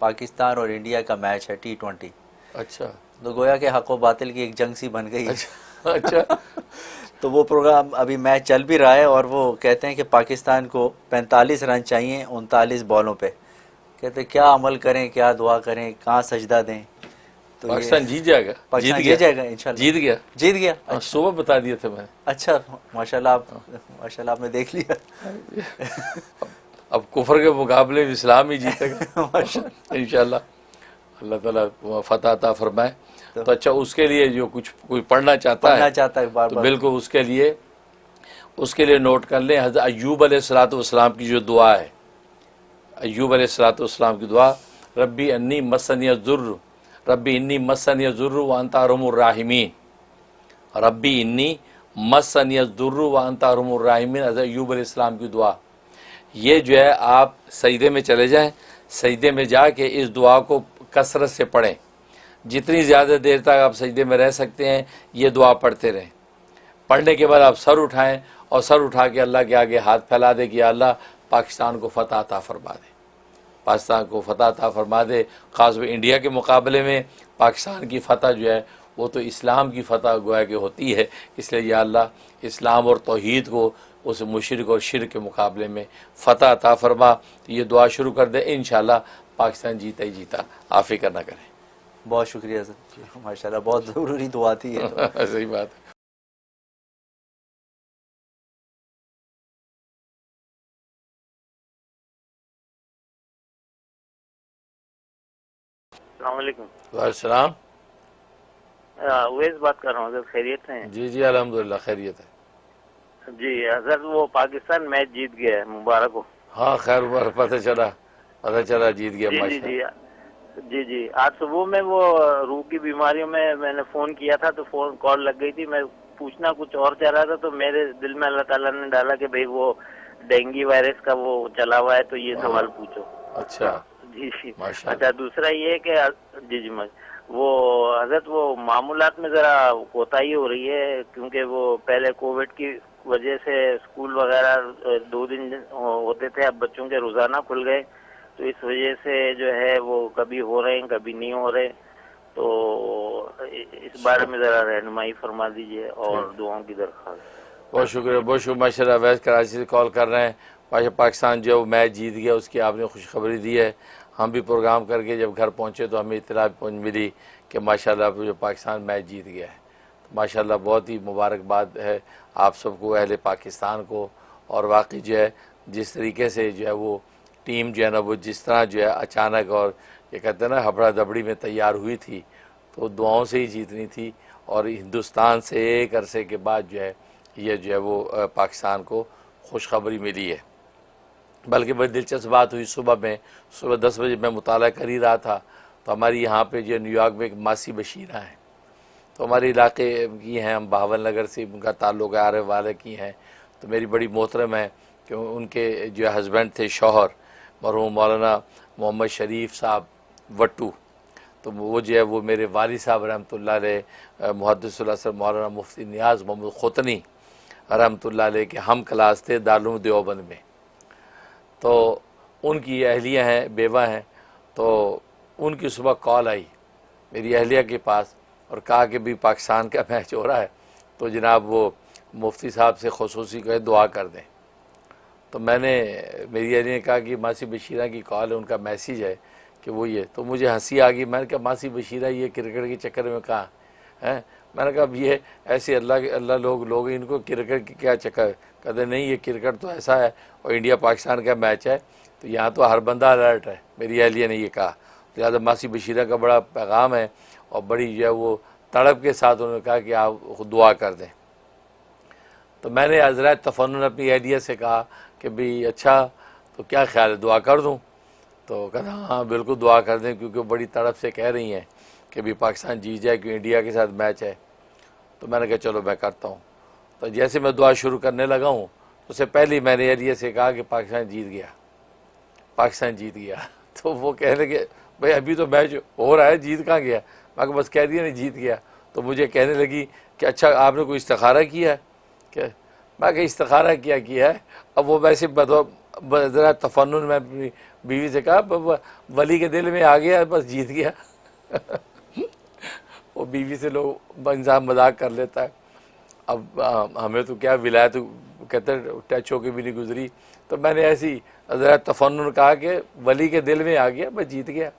पाकिस्तान और इंडिया का मैच है T20। अच्छा तो गोया के हक व बातिल की एक जंग सी बन गई है। अच्छा अच्छा। तो वो प्रोग्राम अभी मैच चल भी रहा है और वो कहते हैं कि पाकिस्तान को 45 रन चाहिए 39 बॉलों पे। कहते क्या अमल करें, क्या दुआ करें, कहाँ सजदा दें। तो ये पाकिस्तान जीत जाएगा, जीत पाकिस्तान जीत गया, जाएगा इंशाल्लाह। जीत गया। जीत गया। हाँ, अच्छा सुबह बता दिए थे मैंने। अच्छा, माशाल्लाह आप, हाँ। माशाल्लाह आपने देख लिया। अब कुफर के मुकाबले में इस्लाम ही जीतेगा माशाल्लाह। इंशाल्लाह। अल्लाह ताला फतह अता फरमाए। तो तो अच्छा, उसके लिए जो कुछ कोई पढ़ना चाहता है पढ़ना चाहता है बार तो बार। बिल्कुल उसके लिए नोट कर लें हज़रत अय्यूब अलैहिस्सलाम की जो दुआ है। अय्यूब अलैहिस्सलाम की दुआ, रब्बी अन्नी मस्सनिय ज़ुर्र, रब्बी इन्नी मस्सनिय ज़ुर्र व अंता अरहमुर राहिमीन, रब्बी इन्नी मस्सनिय ज़ुर्र व अंता अरहमुर राहिमीन। हज़रत अय्यूब अलैहिस्सलाम की दुआ, ये जो है आप सजदे में चले जाएं, सजदे में जाके इस दुआ को कसरत से पढ़ें। जितनी ज़्यादा देर तक आप सजदे में रह सकते हैं ये दुआ पढ़ते रहें। पढ़ने के बाद आप सर उठाएं और सर उठा के अल्लाह के आगे हाथ फैला दे कि अल्लाह पाकिस्तान को फतह अता फरमा दे, पाकिस्तान को फतह अता फरमा दे। ख़ासतौर इंडिया के मुकाबले में पाकिस्तान की फ़तह जो है वो तो इस्लाम की फ़तह गोया कि होती है। इसलिए या अल्लाह इस्लाम और तौहीद को उस मुशरिक और शिरक के मुकाबले में फ़तह अता फरमा। तो ये दुआ शुरू कर दे, इंशाअल्लाह पाकिस्तान जीता ही जीता। आप फिक्र ना करें। बहुत शुक्रिया सर, माशाल्लाह बहुत ज़रूरी दुआ थी ये तो। सही बात है। अस्सलामुअलैकुम। वालेकुम। उवैस बात कर रहा हूँ हज़रत, खैरियत से हैं? जी जी अल्हम्दुलिल्लाह खैरियत है। जी हज़रत, वो पाकिस्तान मैच जीत गया है, मुबारक हो। हाँ खैर पता चला जीत गया जी जी माशा। जी जी जी। आज सुबह में वो रूह की बीमारियों में मैंने फ़ोन किया था तो फ़ोन कॉल लग गई थी। मैं पूछना कुछ और चाह रहा था तो मेरे दिल में अल्लाह ताला ने डाला कि भाई वो डेंगू वायरस का वो चला हुआ है तो ये सवाल पूछो। अच्छा जी जी। अच्छा, माशाल्लाह। दूसरा ये कि जी जी वो हजरत, वो मामूलात में ज़रा कोताही हो रही है क्योंकि वो पहले कोविड की वजह से स्कूल वगैरह 2 दिन होते थे, अब बच्चों के रोज़ाना खुल गए तो इस वजह से जो है वो कभी हो रहे हैं कभी नहीं हो रहे। तो इस बारे में ज़रा रहनुमाई फरमा दीजिए और ठीक, दुआओं की दरख्वास्त। बहुत शुक्रिया बहुत शुक्रिया माशाल्लाह। अवैस कराची से कॉल कर रहे हैं। माशा पाकिस्तान जो मैच जीत गया उसकी आपने खुशखबरी दी है। हम भी प्रोग्राम करके जब घर पहुँचे तो हमें इत्तला मिली कि माशाल्लाह जो पाकिस्तान मैच जीत गया है। तो माशाल्लाह बहुत ही मुबारकबाद है आप सबको, अहले पाकिस्तान को। और वाकई जो है जिस तरीके से जो है वो टीम जो है ना वो जिस तरह जो है अचानक और ये कहते हैं ना हबड़ा दबड़ी में तैयार हुई थी, तो दुआओं से ही जीतनी थी। और हिंदुस्तान से एक अरसे के बाद जो है ये जो है वो पाकिस्तान को खुशखबरी मिली है। बल्कि बड़ी दिलचस्प बात हुई, सुबह 10 बजे मैं मुताला कर ही रहा था तो हमारी यहाँ पे जो न्यूयॉर्क में एक मासी बशीरा हैं, तो हमारे इलाके की हैं, हम बहावल नगर से उनका ताल्लुक़ है, आरे वाले की हैं। तो मेरी बड़ी मोहतरम है कि उनके जो हस्बैंड थे शौहर मरहूम मौलाना मोहम्मद शरीफ साहब वट्टू, तो वो जो है वो मेरे वालिद साहब रहमतुल्लाह अलैह मुहद्दिस मौलाना मुफ्ती नियाज़ मोहम्मद ख़ुतनी रहमतुल्लाह अलैह के हम क्लास थे दारुल उलूम देवबंद में। तो उनकी अहलिया हैं, बेवा हैं। तो उनकी सुबह कॉल आई मेरी अहलिया के पास और कहा कि भी पाकिस्तान का मैच हो रहा है तो जनाब वो मुफ्ती साहब से ख़ुसूसी कहे दुआ कर दें। तो मैंने मेरी अहलिया ने कहा कि मासी बशीरा की कॉल है, उनका मैसेज है कि वो ये। तो मुझे हंसी आ गई। मैंने कहा मासी बशीरा ये क्रिकेट के चक्कर में कहाँ हैं? मैंने कहा अब ये ऐसे अल्लाह लोग इनको क्रिकेट की क्या चक्कर। कहते नहीं ये क्रिकेट तो ऐसा है और इंडिया पाकिस्तान का मैच है तो यहाँ तो हर बंदा अलर्ट है। मेरी अहलिया ने ये कहा। तो लिहाजा मासी बशीरा का बड़ा पैगाम है और बड़ी जो है वो तड़प के साथ उन्होंने कहा कि आप दुआ कर दें। तो मैंने हज़रत तफन्नुन अपनी अहलिया से कहा कि भाई अच्छा तो क्या ख्याल है दुआ कर दूँ? तो कहना हाँ बिल्कुल दुआ कर दें क्योंकि बड़ी तड़प से कह रही हैं कि भी पाकिस्तान जीत जाए क्योंकि इंडिया के साथ मैच है। तो मैंने कहा चलो मैं करता हूँ। तो जैसे मैं दुआ शुरू करने लगा हूँ तो उससे पहले ही मैंने एरिया से कहा कि पाकिस्तान जीत गया, पाकिस्तान जीत गया। तो वो कह लगे भाई अभी तो मैच हो रहा है, जीत कहाँ गया? मैं बस कह दिया नहीं जीत गया। तो मुझे कहने लगी कि अच्छा आपने कोई इस्तिखारा किया है क्या? मैं कहा इस्तिखारा किया है। अब वो वैसे ज़रा तफन्नुन में अपनी बीवी से कहा वली के दिल में आ गया, बस जीत गया। वो बीवी से लोग इंसान मजाक कर लेता है। अब हमें तो क्या विलायत कहते टच होके भी नहीं गुजरी, तो मैंने ऐसी ज़रा तफन्नुन कहा कि वली के दिल में आ गया, बस जीत गया।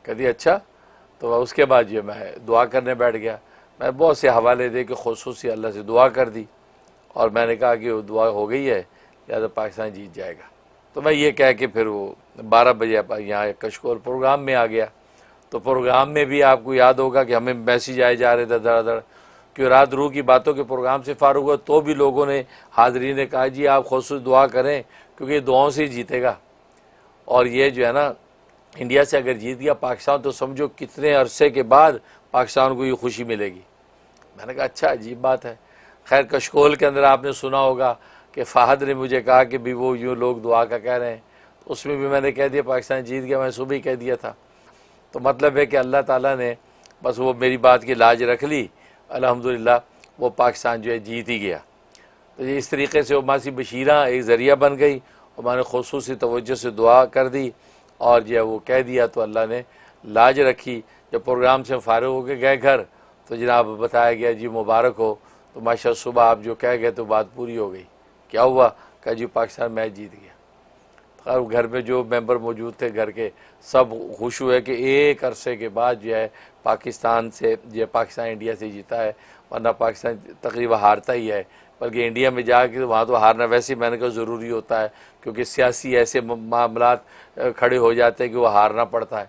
कहती अच्छा। तो उसके बाद जो मैं दुआ करने बैठ गया। मैं बहुत से हवाले दे के खुसूसी अल्लाह से दुआ कर दी और मैंने कहा कि वो दुआ हो गई है, लिहाजा पाकिस्तान जीत जाएगा। तो मैं ये कह के फिर वो 12 बजे यहाँ कशकोल प्रोग्राम में आ गया। तो प्रोग्राम में भी आपको याद होगा कि हमें मैसेज आए जा रहे थे धड़ाधड़ कि रात रूह की बातों के प्रोग्राम से फारूक हुआ, तो भी लोगों ने हाज़रीन ने कहा जी आप खुसूस दुआ करें क्योंकि ये दुआओं से ही जीतेगा। और ये जो है ना, इंडिया से अगर जीत गया पाकिस्तान तो समझो कितने अरसे के बाद पाकिस्तान को ये खुशी मिलेगी। मैंने कहा अच्छा अजीब बात है। खैर कशकोल के अंदर आपने सुना होगा कि फ़हद ने मुझे कहा कि भी वो यूँ लोग दुआ का कह रहे हैं, तो उसमें भी मैंने कह दिया पाकिस्तान जीत गया, मैं सुबह ही कह दिया था। तो मतलब है कि अल्लाह ताला ने बस वो मेरी बात की लाज रख ली, अल्हम्दुलिल्लाह वो पाकिस्तान जो है जीत ही गया। तो ये इस तरीके से वो मासी बशीरा एक ज़रिया बन गई और मैंने खुसूसी तवज्जो से दुआ कर दी और जो है वो कह दिया, तो अल्लाह ने लाज रखी। जब प्रोग्राम से फारिग हो के गए घर तो जनाब बताया गया जी मुबारक हो। तो माशा सुबह आप जो कह गए तो बात पूरी हो गई। क्या हुआ? कहा जी पाकिस्तान मैच जीत गया। और घर में जो मेंबर मौजूद थे घर के सब खुश हुए कि एक अरसे के बाद जो है पाकिस्तान से जो पाकिस्तान इंडिया से जीता है, वरना पाकिस्तान तकरीबन हारता ही है। बल्कि इंडिया में जाके वहाँ तो हारना वैसे ही मैंने कहा ज़रूरी होता है, क्योंकि सियासी ऐसे मामलात खड़े हो जाते हैं कि वो हारना पड़ता है,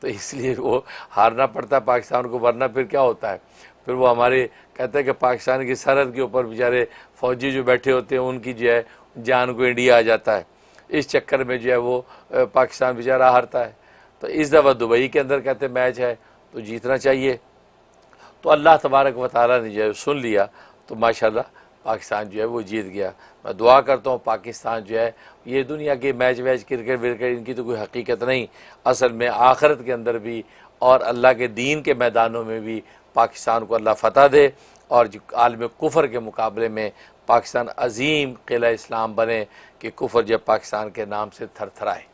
तो इसलिए वो हारना पड़ता है पाकिस्तान को, वरना फिर क्या होता है, फिर वो हमारे कहते हैं कि पाकिस्तान की सरहद के ऊपर बेचारे फ़ौजी जो बैठे होते हैं उनकी जो है जान को इंडिया आ जाता है। इस चक्कर में जो है वो पाकिस्तान बेचारा हारता है। तो इस दफ़ा दुबई के अंदर कहते मैच है तो जीतना चाहिए। तो अल्लाह तबारक व तआला ने जो है सुन लिया, तो माशाल्लाह पाकिस्तान जो है वो जीत गया। मैं दुआ करता हूँ पाकिस्तान जो है, ये दुनिया के मैच वैच क्रिकेट विकेट इनकी तो कोई हकीकत नहीं, असल में आखिरत के अंदर भी और अल्लाह के दीन के मैदानों में भी पाकिस्तान को अल्लाह फ़तह दे और आलम कुफर के मुकाबले में पाकिस्तान अजीम किला इस्लाम बने कि कुफर जब पाकिस्तान के नाम से थरथराए।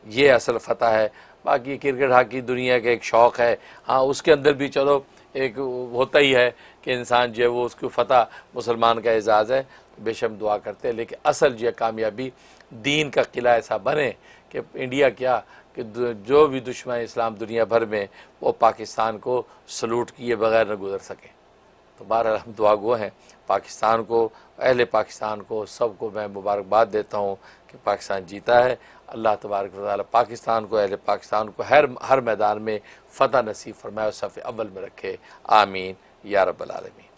ये असल फ़तह है। बाकी क्रिकेट हॉकी दुनिया का एक शौक़ है, हाँ उसके अंदर भी चलो एक होता ही है कि इंसान जो है वो उसकी फ़तह मुसलमान का एजाज़ है, बेशक दुआ करते हैं, लेकिन असल जो है कामयाबी दीन का किला ऐसा बने कि इंडिया क्या कि जो भी दुश्मन इस्लाम दुनिया भर में वो पाकिस्तान को सलूट किए बगैर न गुजर सके। तो बहरहाल हम दुआ गो हैं पाकिस्तान को, अहले पाकिस्तान को, सबको मैं मुबारकबाद देता हूँ कि पाकिस्तान जीता है। अल्लाह तबारक व तआला पाकिस्तान को, अहले पाकिस्तान को हर मैदान में फ़तह नसीब फरमाए और सफ़े अव्वल में रखे। आमीन या रब्बल आलमीन।